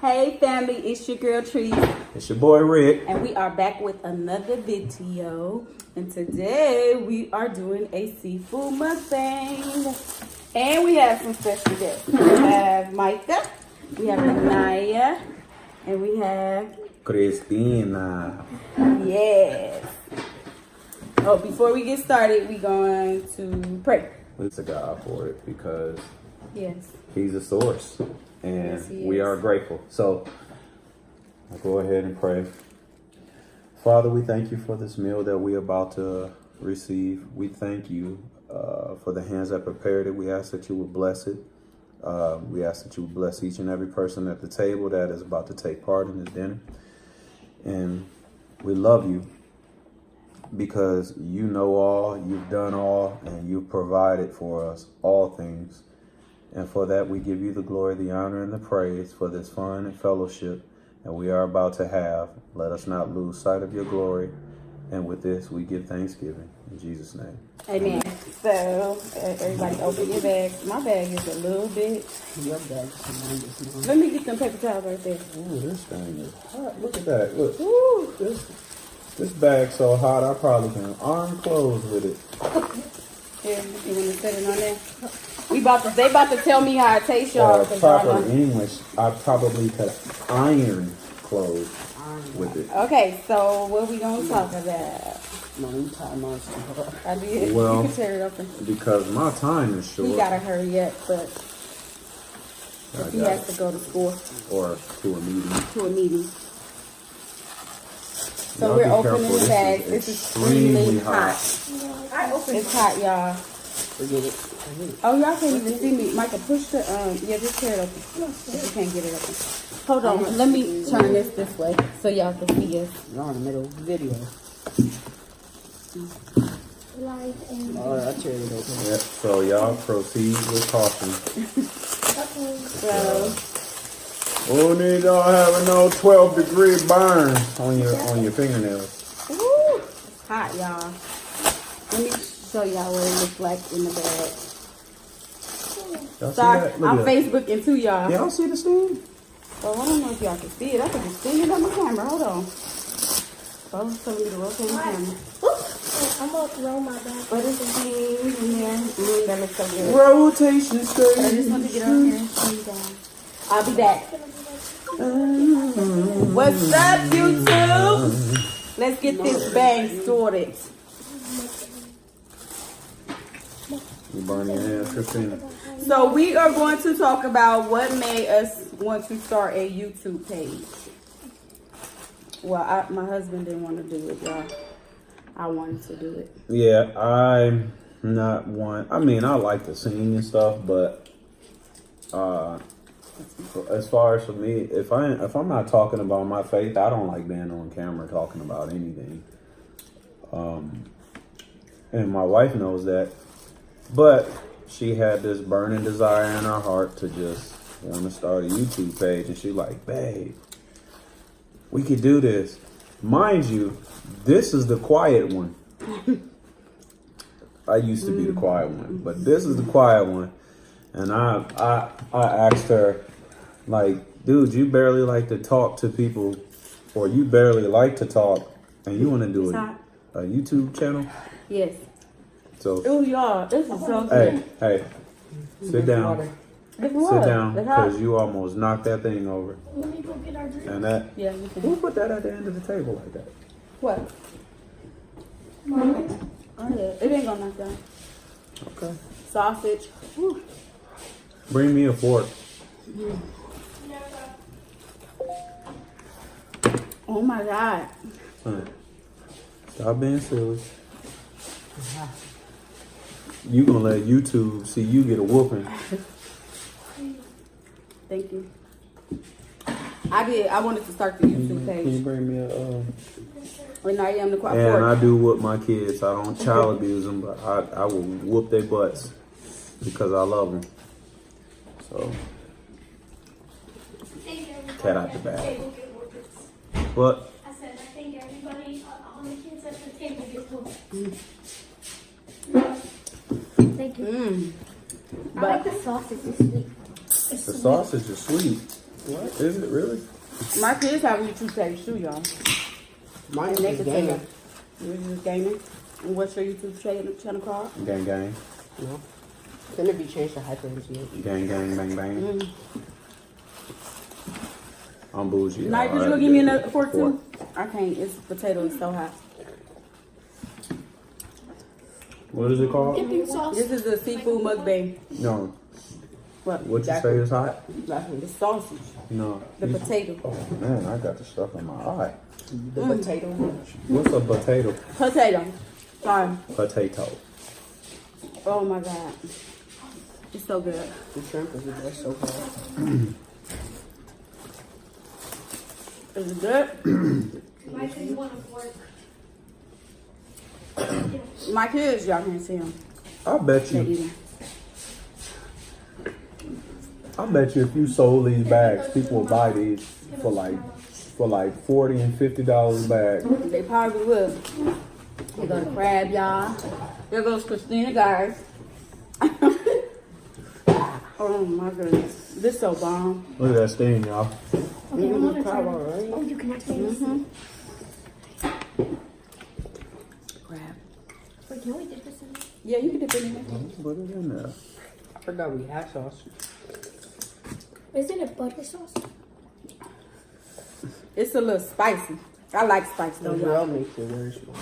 Hey family, it's your girl Tree. It's your boy Rick. And we are back with another video. And today we are doing a seafood mukbang. And we have some special guests. We have Micah, we have Anaya, and we have Christina. Yes. Oh, before we get started, we're going to pray. It's a God for it because Yes. He's a source. And Yes, he we is. are grateful. So I'll go ahead and pray. Father, we thank you for this meal that we're about to receive. We thank you for the hands that prepared it. We ask that you would bless it. We ask that you would bless each and every person at the table that is about to take part in this dinner. And we love you because you know all, you've done all, and you've provided for us all things. And for that, we give you the glory, the honor, and the praise for this fun and fellowship that we are about to have. Let us not lose sight of your glory. And with this, we give thanksgiving. In Jesus' name. Amen. So, everybody open your bags. My bag is a little bit. Your bag is small. Let me get them paper towels right there. Ooh, this thing is hot. Look at that. Look. Woo. This bag's so hot, I probably can arm clothes with it. Here, you want to set it on there? They about to tell me how it tastes, y'all. 'cause y'all Proper know. English, I probably could iron clothes with it. Okay, so what we gonna talk about? No, you tie mine too hard. I did. Well, you can tear it open. Because my time is short. He gotta hurry up, but I he got has to go to school, or to a meeting. to a meeting. So Y'all we're be opening careful. the bag. This This is is extremely hot. It's hot, y'all. Forget it. Forget it. Oh, y'all can't even see me. Michael, push the, yeah, just tear it open. If you can't get it open. Hold on, let me turn this way so y'all can see us. You're in the middle of the video. Alright, I tear it open. Yep. So y'all proceed with caution. So, Oh, need y'all having no 12-degree burn on your fingernails. woo, it's hot, y'all. Let me show y'all what it looks like in the bag. Y'all see Sorry, that? Look I'm at that. Facebooking too, y'all. Y'all see the steam? Well, I don't know if y'all can see it. I can just see it on my camera. Hold on. Oh, it's telling me to rotate my camera. I'm gonna throw my bag. But it's steamed in there. That looks so good. Rotation I just want to stage. get on here. Calm down. I'll be back. What's up, YouTube? Let's get this bang sorted. You burn your hands, Christina. So we are going to talk about what made us want to start a YouTube page. Well, my husband didn't want to do it, y'all. I wanted to do it. Yeah, I'm not one. I mean, I like to sing and stuff, but as far as for me, if I'm not talking about my faith, I don't like being on camera talking about anything. And my wife knows that, but she had this burning desire in her heart to just want to start a YouTube page, and she's like, "Babe, we could do this." Mind you, this is the quiet one. I used to be the quiet one, but this is the quiet one. And I asked her, like, dude, you barely like to talk to people, or you barely like to talk, and you want to do a YouTube channel? Yes. So, Oh, y'all, this is so hey, good. sit down. It's Sit water. down, It's hot. because you almost knocked that thing over. Let me go get our drink. And that, Yeah, you can. who put that at the end of the table like that? What? Mama. Oh, yeah. It ain't gonna knock down. Okay. Sausage. Whew. Bring me a fork. Oh my God. Stop being silly. You gonna let YouTube see you get a whooping. Thank you. I wanted to start the YouTube Can you page. bring me a And I am the quiet and I fork. do whoop my kids. I don't child abuse them, but I will whoop their butts because I love them. So, cat out the bag. What? I said, I think everybody, all the kids at the table get whooped. Thank you. Mmm. I like the sausage, it's sweet. The sausage is sweet. What? Is it really? My kids have YouTube page too, y'all. Mine And they is can tell you. gaming. Yours is gaming. And what's your YouTube channel called? Gang, gang. No. Couldn't it be changed to hyper yet? Gang, gang, bang, bang. I'm bougie. Mike, could you go give me another fork too? I can't. It's potato is so hot. What is it called? Dipping sauce. This is the seafood mukbang. No. What? What you say is hot? The sausage. No. The potato. Oh man, I got the stuff in my eye. The potato. What's a potato? Potato. Sorry. Potato. Oh my god. It's so good. The shrimp is the best so far. Is it good? Why do you want to work? My kids, y'all can't see them. I bet They you. eating. I bet you if you sold these bags, people would buy these for like $40 and $50 a bag. They probably will. Here goes the crab, y'all. There goes Christina, guys. Oh my goodness. This so bomb. Look at that steam, y'all. Okay, I'm gonna Crab try. already. Oh, you cannot say this. Crab. Wait, can we dip this in? Yeah, you can dip it in there. Put it in there. I forgot we had sauce. Isn't it butter sauce? It's a little spicy. I like spice The though, grill y'all. makes it very small.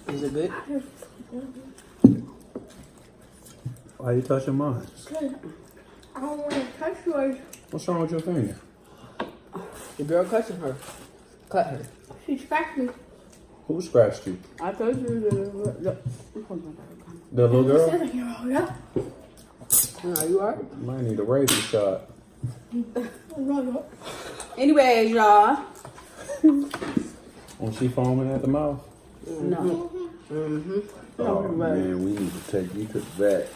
Is it good? Why you touching mine? I don't want to touch yours. What's wrong with your finger? The girl cutting her. Cut her. She scratched me. Who scratched you? I told you the The little girl? Yeah. Are you alright? Might need a rabies shot. Anyways, y'all. Was she foaming at the mouth? No. Oh man, we need to take you to the vet.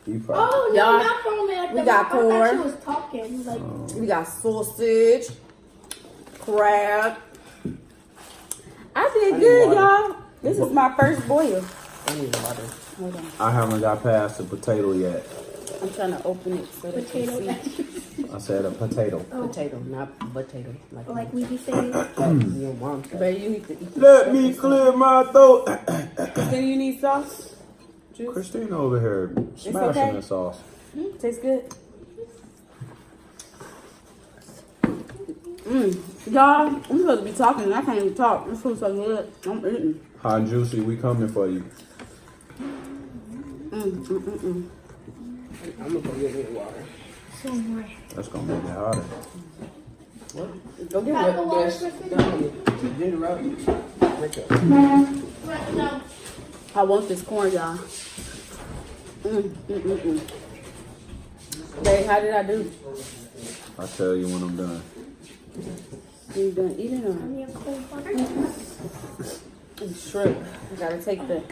You probably. Oh, no, Y'all, not from me. we got I thought she corn. was talking. Like, We got sausage, crab. I did good, y'all. This is my first boil. I need water. Hold on. I haven't got past the potato yet. I'm trying to open it so that you potato. see. I said a potato. Potato, not potato. Like we be saying. Your mom said. Baby, you need to eat. Let me clear my throat. Then you need sauce? Juice? Christina over here smashing okay. the sauce. Tastes good. Y'all, I'm supposed to be talking and I can't even talk. This food's so good. I'm eating. Hot and juicy, we coming for you. I'm gonna go get me water. So more. That's gonna make it hotter. Go get Got the what? water, Yes. Kristen? Ginger out. Right there. Right, no. I want this corn, y'all. Babe, how did I do? I'll tell you when I'm done. You done eating or? I need cold water. And shrimp. You gotta take the.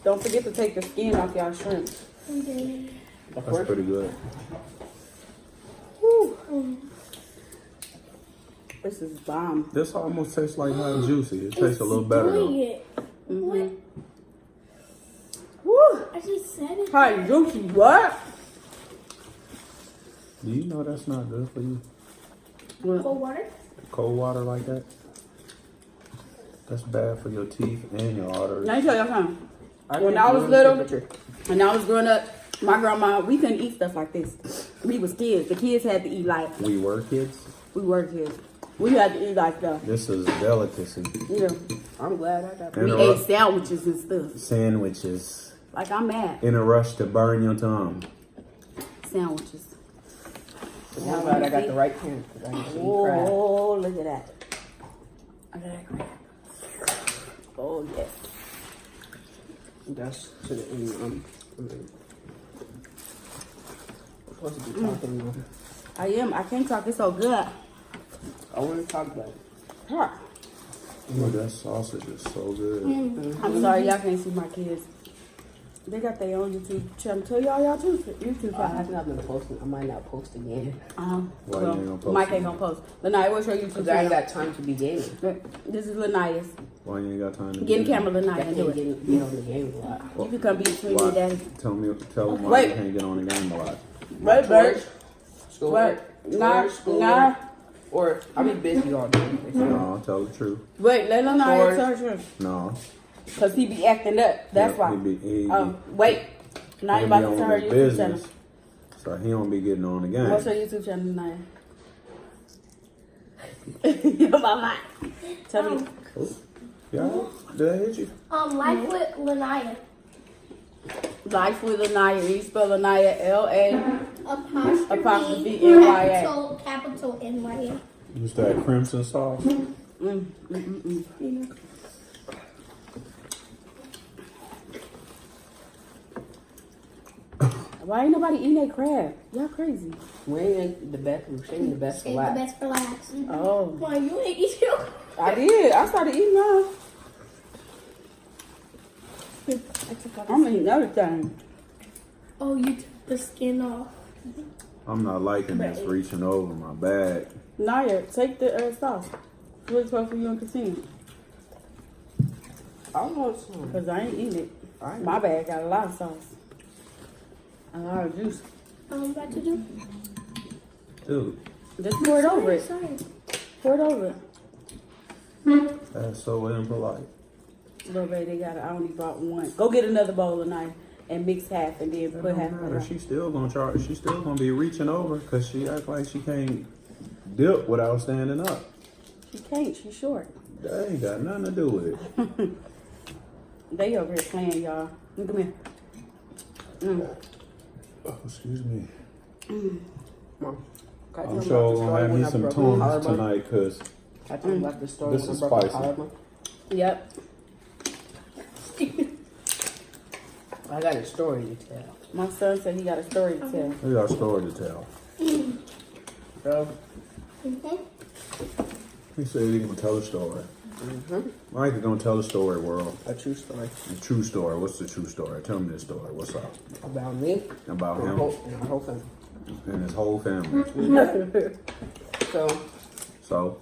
Don't forget to take the skin off y'all shrimp. Okay. That's pretty good. Woo. This is bomb. This almost tastes like hot and juicy. It tastes a little better Doing though. it. What? Woo. I just said it. Hot and juicy, what? Do you know that's not good for you? Cold water? Cold water like that? That's bad for your teeth and your arteries. Let me tell y'all something. When think I was room little, temperature. when I was growing up, my grandma, we couldn't eat stuff like this. We was kids. The kids had to eat like, We were kids. we were kids. We had to eat like stuff. This is delicacy. You know, I'm glad I got we ate sandwiches and stuff. Sandwiches. Like I'm mad. In a rush to burn your tongue. Sandwiches. I'm glad I got the right pan. 'Cause I used to eat crab. Oh, look at that. Look at that crab. Oh, yes. That's to the end. I'm supposed to be talking now. I am. I can't talk. It's so good. I want to talk about it. Huh. Oh, that sausage is so good. I'm sorry, y'all can't see my kids. They got their own YouTube channel. Tell y'all too. YouTube I have channel. not been posting. I might not post again. Why you ain't gonna post Mike it? ain't gonna post. Lanaya, what's your YouTube Because I ain't channel? got time to be gaming. This is Lanaya's. Why you ain't got time to Get in do that? camera, I Lanaya, and do can't it. get on the game a lot. You can come be between me Why? and Daddy. Tell him why Wait. you can't get on the game a lot. Right, Bert. Schoolwork. Nah, Schoolwork. nah. Or I'll be busy all day. No, tell the truth. Wait, let Lanaya Chores. tell her truth. No. Because he be acting up. That's why. Wait. Now you he about be to on tell her his YouTube channel. business, so he don't be getting on the game. What's your YouTube channel, Lanaya? Mama. Tell me. Oh, yeah, did I hit you? Life with Lanaya. Life with Lanaya. You spell Lanaya L-A. Apostrophe N-Y-A. Capital N-Y-A. What's that crimson sauce? Why ain't nobody eating that crab? Y'all crazy. We ain't in the best. We're saving the best for Save the last. best for last. Oh. Why you ain't eat you? I did. I started eating mine. I'm eating everything. Oh, you took the skin off. I'm not liking this reaching over my bag. Naya, take the sauce. What's for you and Christina? I want some. Because I ain't eating it. I My bag got a lot of sauce. A lot of juice. I'm about to do. Dude, Just pour it over it. Sorry. Pour it over it. that's so impolite. Little baby, they got it. I only bought one. Go get another bowl of Naya and mix half and then put half of it. She's still gonna charge. She's still gonna be reaching over because she act like she can't dip without standing up. She can't. She's short. That ain't got nothing to do with it. They over here playing, y'all. Come here. Oh, excuse me. Mom, can I tell I'm you sure about the gonna story have when me I some broke my tunes collarbone? tonight because Can I tell you about the story This when I is broke my spicy. collarbone? Yep. I got a story to tell. My son said he got a story to tell. we got a story to tell. Bro, He said he gonna tell a story. Mike is gonna tell a story, world. a true story A true story. What's the true story? Tell me the story. What's up about me about and him our whole family. and his whole family? So, So,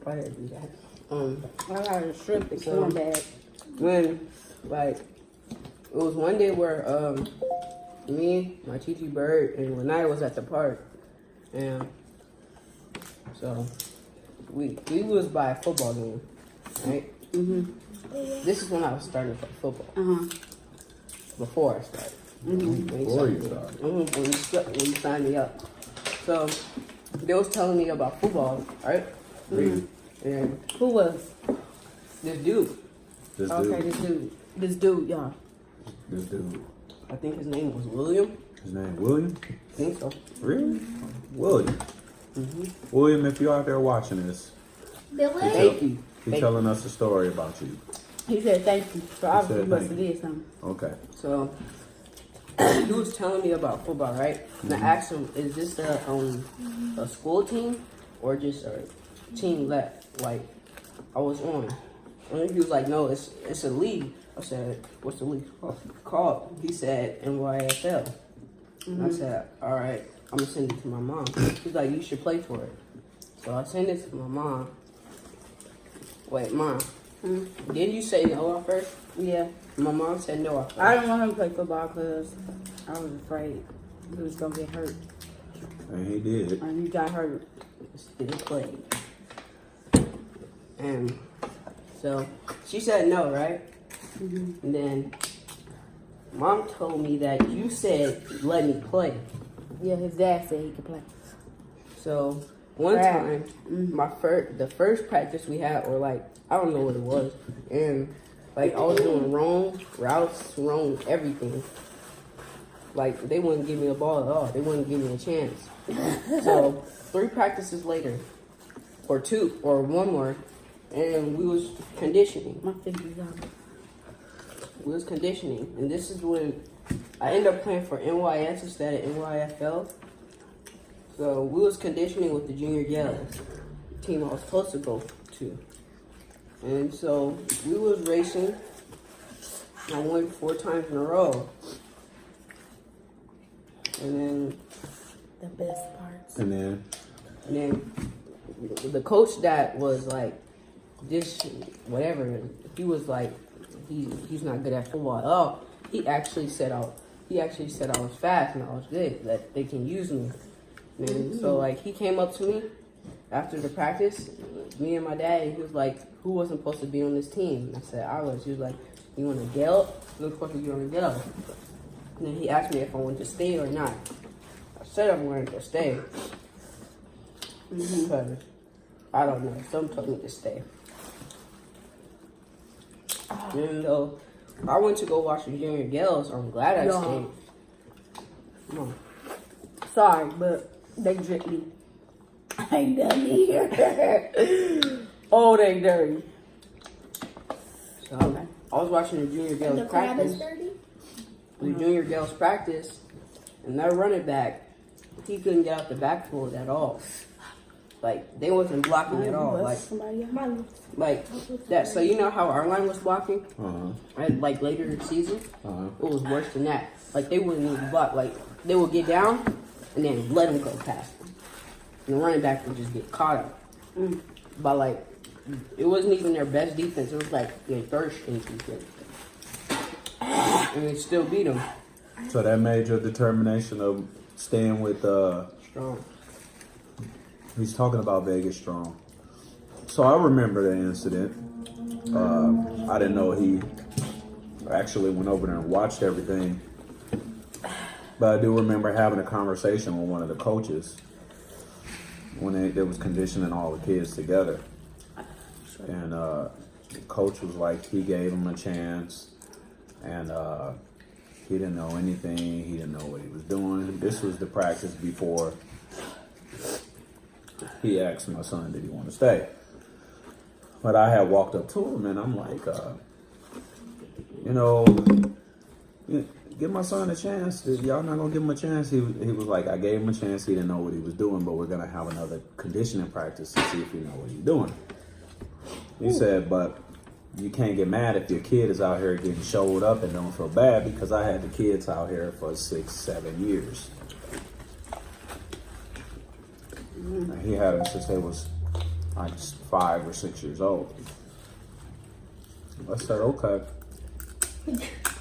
why did I do that? I got a shrimp and corn bag. When, like, it was one day where me, my Titi Bird, and Renee was at the park, and so we was by a football game, right? This is when I was starting to play football. Before I started. before you started. When you signed me up. So they was telling me about football, right? And Who was? this dude, This Okay, dude. this dude, y'all. This dude. I think his name was William. His name William. I think so. Really? William. William, if you're out there watching this, Billy? Thank you. he's telling us a story about you. He said thank you. So obviously said he must thank have did something. Okay. So he was telling me about football, right? And I asked him, "Is this a school team or just a team that like I was on?" And he was like, "No, it's a league." I said, "What's the league called?" He said, "NYFL." And I said, "All right, I'm gonna send it to my mom." He's like, "You should play for it." So I sent it to my mom. Wait, Mom, didn't you say no at first? Yeah. My mom said no at first. I didn't want him to play football because I was afraid he was going to get hurt. And he did. And he got hurt. Still played. And so she said no, right? And then Mom told me that you said let me play. Yeah, his dad said he could play. So one Right. time, the first practice we had, or like I don't know what it was, and like I was doing wrong routes, wrong everything. Like they wouldn't give me a ball at all. They wouldn't give me a chance. So 3 practices later, or 2, or 1 more, and we was conditioning. My fingers out. We was conditioning, and this is when I ended up playing for NYS instead of NYFL. So we was conditioning with the junior yells, team I was supposed to go to. And so we was racing. I won 4 times in a row. And then The best parts. And then the coach that was like this whatever, he was like he's not good at football at all. He actually said I was fast and I was good, that they can use me. And so like he came up to me after the practice, me and my dad, and he was like, who wasn't supposed to be on this team? And I said I was. He was like, you want to yell? You're supposed to be on the yell. And then he asked me if I wanted to stay or not. I said I wanted to stay. Because I don't know, some told me to stay. Even though I went to go watch the junior girls, so I'm glad I stayed. Come on. Sorry, but they dripped me. I ain't done here. Oh, they dirty. So I was watching the junior girls The crab practice. is dirty. The junior girls practice, and their running back, he couldn't get out the backfield at all. Like they wasn't blocking at all. Like that. So you know how our line was blocking, right? Like later in the season, it was worse than that. Like they wouldn't even block. Like they would get down and then let them go past them, and the running back would just get caught up. But like it wasn't even their best defense. It was like their third string defense, and they still beat them. so that made your determination of staying with Strong. he's talking about Vegas Strong. So I remember the incident. I didn't know he actually went over there and watched everything. But I do remember having a conversation with one of the coaches when they was conditioning all the kids together. And the coach was like, he gave him a chance. And he didn't know anything. He didn't know what he was doing. This was the practice before he asked my son, did he want to stay? But I had walked up to him and I'm like, give my son a chance. Y'all not gonna give him a chance? He was like, I gave him a chance. He didn't know what he was doing, but we're gonna have another conditioning practice to see if you know what he's doing. He said, but you can't get mad if your kid is out here getting showed up and don't feel bad, because I had the kids out here for 6-7 years. He had them since they was like 5 or 6 years old. I said, okay.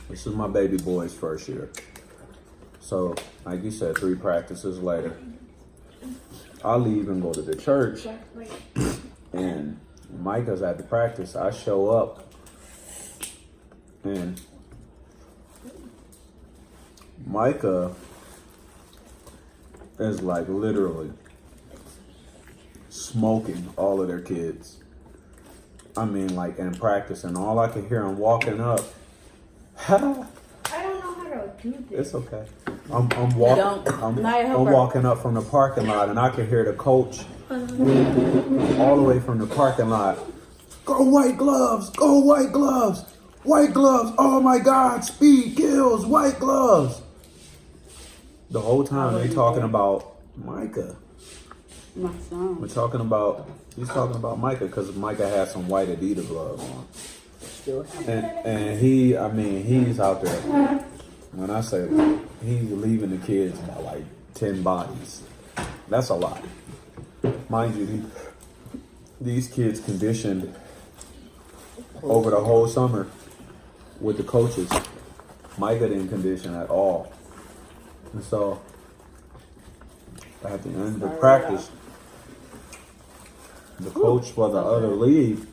This is my baby boy's first year. So, like you said, 3 practices later, I leave and go to the church, and Micah's at the practice. I show up, and Micah is like literally smoking all of their kids. I mean, like in practice, and all I could hear him walking up. I don't know how to do this. It's okay. I'm walking up from the parking lot, and I can hear the coach all the way from the parking lot. Go white gloves! Go white gloves! White gloves! Oh my God! Speed kills! White gloves! The whole time they talking about Micah. My son. He's talking about Micah because Micah had some white Adidas gloves on. And he's out there. When I say he's leaving the kids by like 10 bodies. That's a lot. Mind you, these kids conditioned over the whole summer with the coaches. Micah didn't condition at all. And so at the end of the practice, the coach for the other league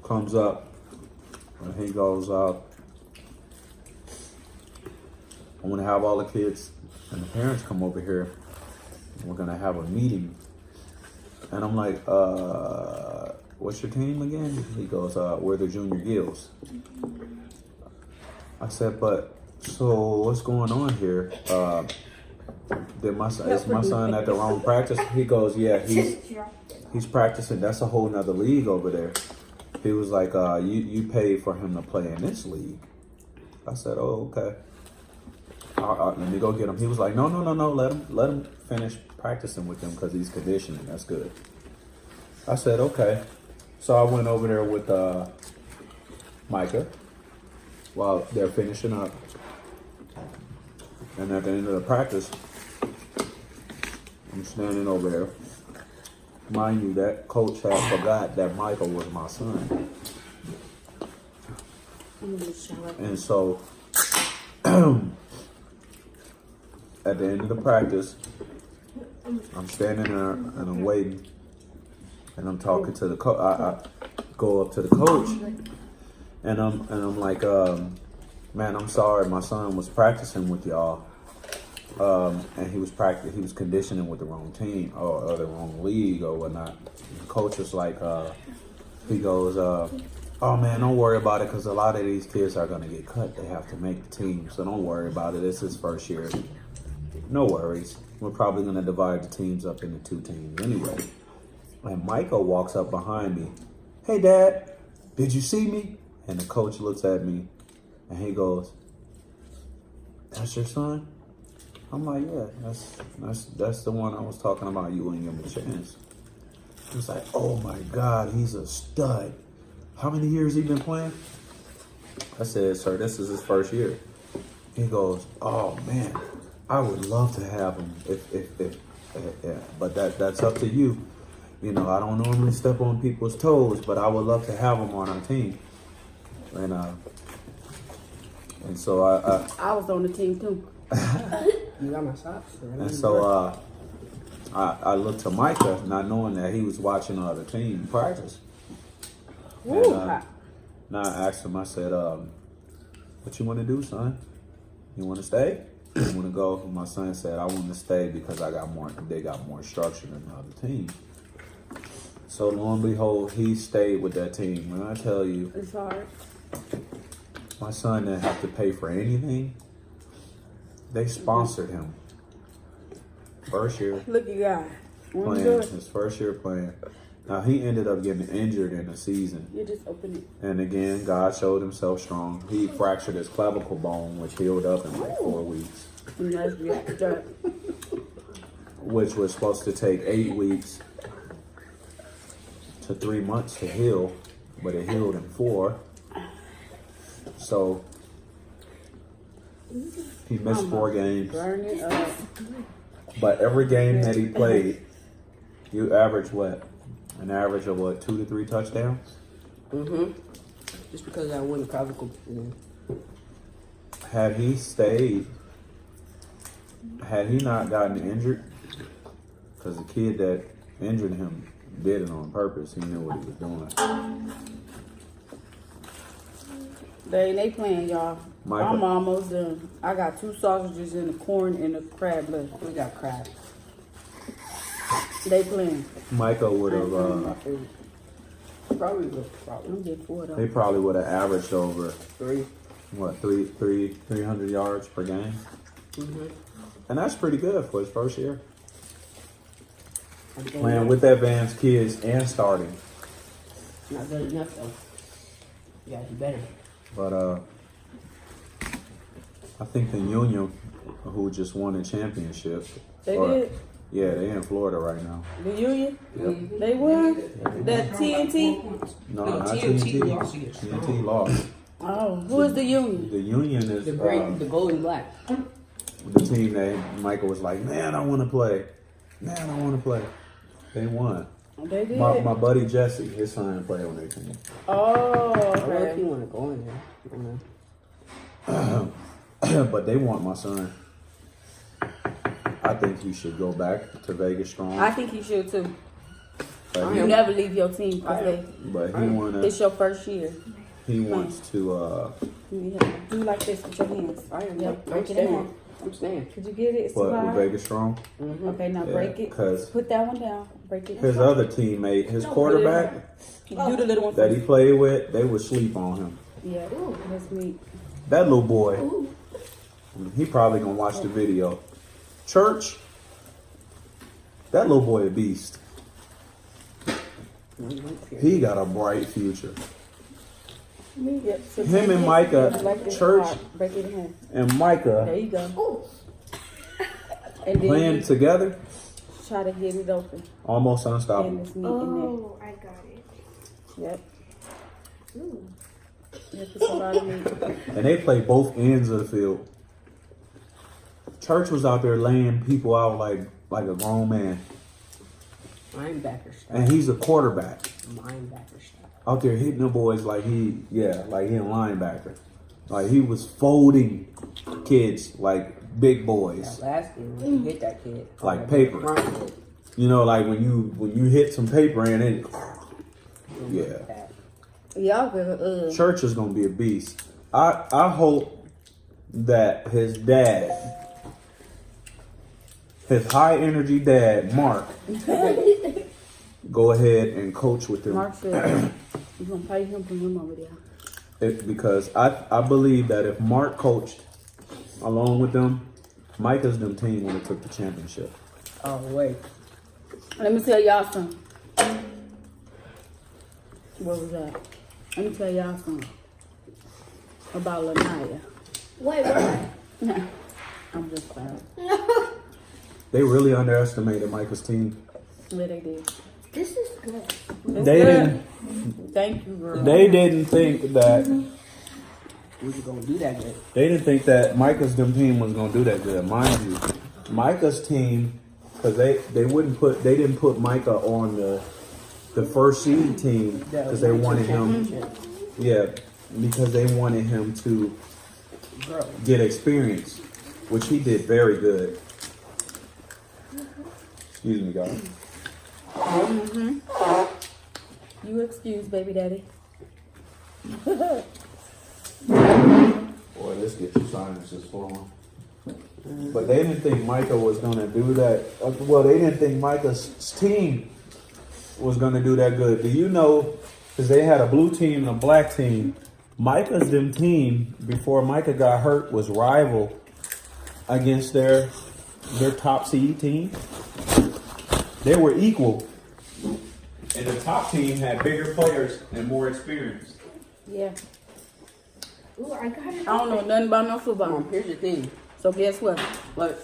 comes up and he goes, I'm gonna have all the kids and the parents come over here. We're gonna have a meeting. And I'm like, what's your team again? He goes, we're the Junior Gills. I said, but so what's going on here? Is my son at the wrong practice? He goes, yeah, he's practicing. That's a whole nother league over there. He was like, you paid for him to play in this league. I said, oh, okay. Let me go get him. He was like, no. Let him finish practicing with him because he's conditioning. That's good. I said, okay. So I went over there with Micah while they're finishing up. And at the end of the practice, I'm standing over there. Mind you, that coach had forgot that Michael was my son. And so, at the end of the practice, I'm standing there and I'm waiting. And I'm talking to the coach. I go up to the coach and I'm like, man, I'm sorry, my son was practicing with y'all. And he was conditioning with the wrong team or the wrong league or whatnot. The coach was like, he goes, oh man, don't worry about it because a lot of these kids are going to get cut. They have to make the team. So don't worry about it. It's his first year. No worries. We're probably going to divide the teams up into 2 teams anyway. And Michael walks up behind me. Hey, Dad, did you see me? And the coach looks at me and he goes, that's your son? I'm like, yeah, that's the one I was talking about. You wouldn't give him a chance. He was like, oh my God, he's a stud. How many years he been playing? I said, sir, this is his first year. He goes, oh man, I would love to have him but that's up to you. You know, I don't normally step on people's toes, but I would love to have him on our team. And so I was on the team too. You got my socks. And so I looked to Micah, not knowing that he was watching the other team practice. And now I asked him, I said, what you want to do, son? You want to stay? You want to go? And my son said, I want to stay because they got more structure than the other team. So lo and behold, he stayed with that team. When I tell you, It's hard. my son didn't have to pay for anything. They sponsored him. First year Look, you guys. playing. His first year playing. Now he ended up getting injured in the season. You just open it. And again, God showed himself strong. He fractured his clavicle bone, which healed up in like 4 weeks. Nice reaction. Which was supposed to take 8 weeks to 3 months to heal, but it healed in 4. So he missed 4 games. Burn it up. But every game that he played, you average what? An average of what, 2 to 3 touchdowns? Mm-hmm. Just because of that one clavicle. Had he stayed, had he not gotten injured, because the kid that injured him did it on purpose. He knew what he was doing. They playing, y'all. Michael. I'm almost done. I got 2 sausages and a corn and a crab left. We got crab. They playing. Michael would have, Probably. I'm getting 4 though. they probably would have averaged over, 3. what, 300 yards per game? Mm-hmm. And that's pretty good for his first year. Okay. Playing with advanced kids and starting. Not good enough though. You gotta do better. But I think the Union, who just won a championship. They did. Yeah, they in Florida right now. The Union? Yep. They won? That TNT? No, No, not TNT TNT. lost against TNT lost. Oh, who is the Union? The Union is The green, the gold and black. the team that Michael was like, man, I want to play. Man, I want to play. They won. They did. My buddy Jesse, his son played on their team. Oh, I don't know if okay. you want to go in there. I don't know. But they want my son. I think he should go back to Vegas strong. I think you should too. But You he, never leave your team because but he it's your first year. wants to You have to do like this with your hands. I am. Yep, I'm break it in half. staying. I'm staying. Could you get it? It's too put with hard. Vegas strong. Mm-hmm. Okay, now Yeah, break it. 'cause Put that one down. Break it. His other teammate, his quarterback Do the little one that he first. played with, they would sleep on him. Yeah, that's me. That little boy, he probably gonna watch the video. Church, that little boy a beast. He got a bright future. Yep. So Him break and it. Micah, Like this Church, hard. Break it in half. and There Micah you go. And then playing you together, try to get it open. almost And unstoppable. it's meat in Oh, I got it. Yep. Yep, it's a lot of meat. And they play both ends of the field. Church was out there laying people out like a grown man. Linebacker style. And he's a quarterback. Linebacker style. Out there hitting the boys like he a linebacker. Like he was folding kids like big boys. That last game, when you hit that kid. Like paper. Front foot. You know, like when you hit some paper and it, yeah. Y'all better, Church is gonna be a beast. I hope that his dad, his high energy dad, Mark, go ahead and coach with him. Mark said, you're going to pay him for him over there. Because I believe that if Mark coached along with them, Micah's them team would have took the championship. Oh, wait. Let me tell y'all something. What was that? Let me tell y'all something about Lanaya. Wait, what? I'm just sorry. They really underestimated Micah's team. Yeah, they did. This is good. It's They good. didn't. Thank you, girl. They didn't think that. We were going to do that good. They didn't think that Micah's them team was gonna do that good. Mind you, Micah's team, because they didn't put Micah on the first seed team because they wanted him. Yeah, because they wanted him to get experience, which he did very good. Excuse me, guys. You excuse baby daddy. Boy, this gets your sinuses flowing. But they didn't think Micah was going to do that. Well, they didn't think Micah's team was going to do that good. Do you know, because they had a blue team and a black team, Micah's them team, before Micah got hurt, was rival against their top seed team. They were equal. And the top team had bigger players and more experience. Yeah. Ooh, I got it. I don't know nothing about no football. Here's the thing. So guess what? Like,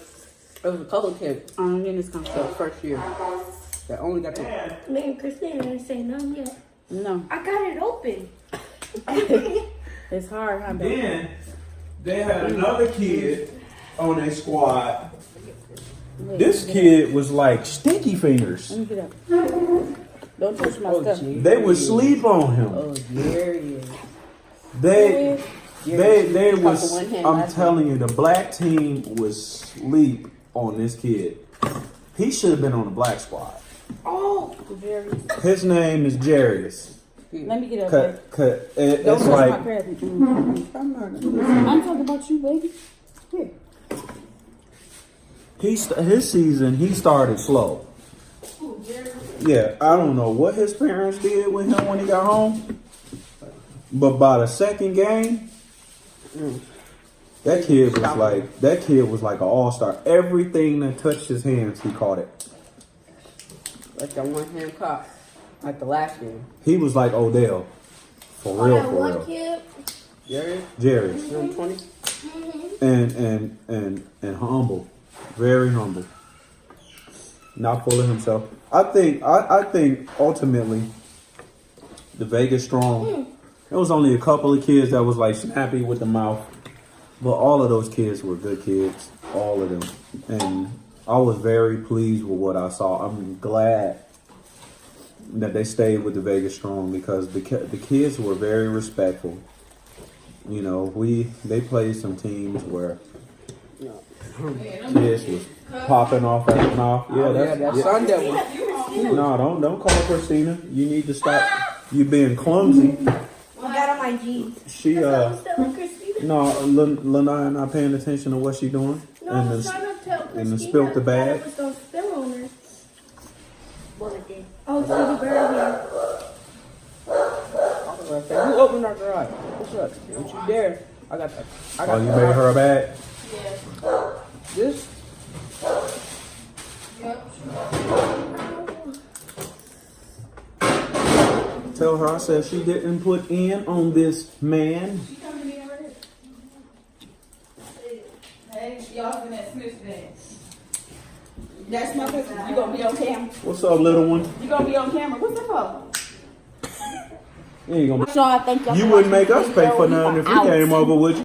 there was a couple of kids I'm in this the conference. first year that only got to. Me and Christina didn't say nothing yet. No. I got it open. It's hard, huh, baby? Then they had another kid on their squad. Wait, This get kid was like stinky up. fingers. Let me get up. Don't touch my stuff. gee. They would sleep on him. Oh, Jerry. They was. One hand I'm last telling you, the black team was sleep on this kid. He should have been on the black squad. Oh, Jerry. His name is Jarius. Let me get up. Don't Don't it's touch my like present. I'm talking about you, baby. Here. his season. He started slow. Yeah, I don't know what his parents did with him when he got home, but by the second game, that kid was like an all-star. Everything that touched his hands, he caught it. Like that one hand caught. Like the last game. He was like Odell, for real, that for one real. kid. Jerry, Jerry, 20. and humble, very humble, not full of himself. I think ultimately, the Vegas Strong. There was only a couple of kids that was like snappy with the mouth, but all of those kids were good kids, all of them, and I was very pleased with what I saw. I'm glad that they stayed with the Vegas Strong because the kids were very respectful. You know, they played some teams where kids was popping off at the mouth. Yeah, That's Sunday one. No, don't call Christina. You need to stop. You being clumsy. I got on my jeans. She That's what I'm telling Christina. no, Lanai not paying attention to what she doing. No, and I'm trying to tell Christina. and spilt the bag. That it was gonna spill on her. Well, it did. Oh, so the girl here. You opened our garage. What's up? Don't you dare. I got that. Oh, you made her a bag? This? Tell her I said she didn't put in on this man. Hey, y'all been at Smith's bed. That's my cousin. You gonna be on camera? What's up, little one? You gonna be on camera? What's that for? You ain't gonna. Sean, thank y'all You for wouldn't watching make us this pay video. for We nothing are if we out. came over with you.